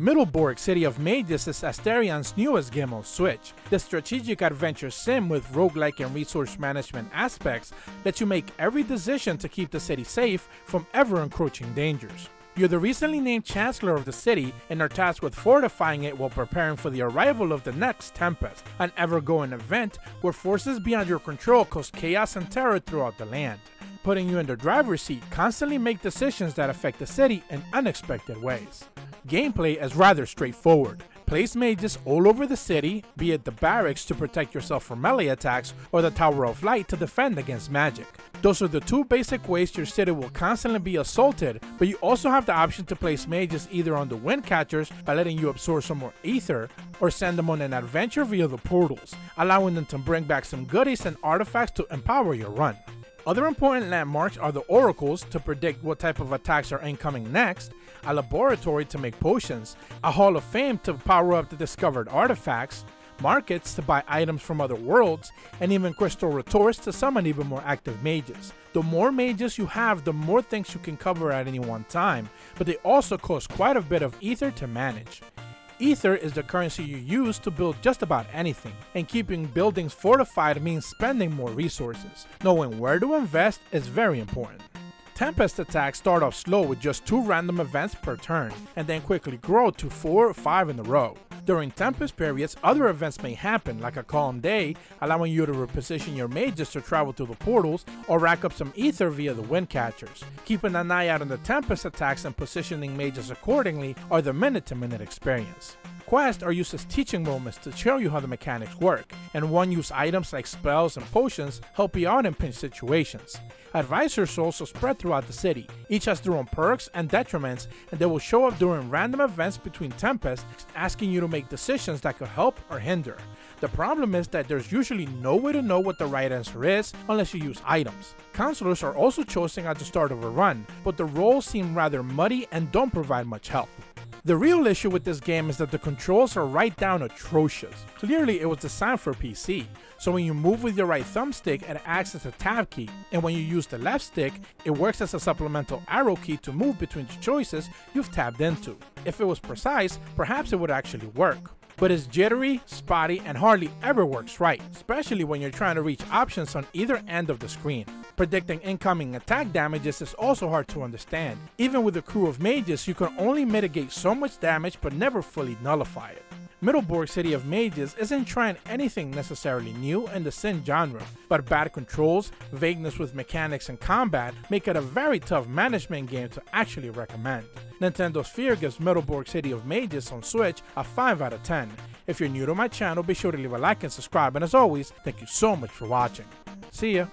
Mittelborg City of Mages is Asterian's newest game on Switch. The strategic adventure sim with roguelike and resource management aspects lets you make every decision to keep the city safe from ever-encroaching dangers. You're the recently named Chancellor of the city and are tasked with fortifying it while preparing for the arrival of the next Tempest, an ever-going event where forces beyond your control cause chaos and terror throughout the land, putting you in the driver's seat, constantly make decisions that affect the city in unexpected ways. Gameplay is rather straightforward. Place mages all over the city, be it the barracks to protect yourself from melee attacks or the Tower of Light to defend against magic. Those are the two basic ways your city will constantly be assaulted, but you also have the option to place mages either on the wind catchers by letting you absorb some more ether, or send them on an adventure via the portals, allowing them to bring back some goodies and artifacts to empower your run. Other important landmarks are the oracles to predict what type of attacks are incoming next, a laboratory to make potions, a hall of fame to power up the discovered artifacts, markets to buy items from other worlds, and even crystal retorts to summon even more active mages. The more mages you have, the more things you can cover at any one time, but they also cost quite a bit of ether to manage. Ether is the currency you use to build just about anything, and keeping buildings fortified means spending more resources. Knowing where to invest is very important. Tempest attacks start off slow with just 2 random events per turn, and then quickly grow to 4 or 5 in a row. During Tempest periods, other events may happen, like a calm day, allowing you to reposition your mages to travel through the portals, or rack up some ether via the wind catchers. Keeping an eye out on the Tempest attacks and positioning mages accordingly are the minute-to-minute experience. Quests are used as teaching moments to show you how the mechanics work, and one-use items like spells and potions help you out in pinch situations. Advisors also spread throughout the city. Each has their own perks and detriments, and they will show up during random events between Tempests, asking you to make decisions that could help or hinder. The problem is that there's usually no way to know what the right answer is unless you use items. Counselors are also chosen at the start of a run, but the roles seem rather muddy and don't provide much help. The real issue with this game is that the controls are right down atrocious. Clearly it was designed for PC, so when you move with your right thumbstick it acts as a tab key, and when you use the left stick it works as a supplemental arrow key to move between the choices you've tabbed into. If it was precise, perhaps it would actually work. But it's jittery, spotty, and hardly ever works right, especially when you're trying to reach options on either end of the screen. Predicting incoming attack damages is also hard to understand. Even with a crew of mages, you can only mitigate so much damage but never fully nullify it. Mittelborg City of Mages isn't trying anything necessarily new in the Sin genre, but bad controls, vagueness with mechanics and combat make it a very tough management game to actually recommend. Nintendo Sphere gives Mittelborg City of Mages on Switch a 5 out of 10. If you're new to my channel, be sure to leave a like and subscribe, and as always, thank you so much for watching. See ya!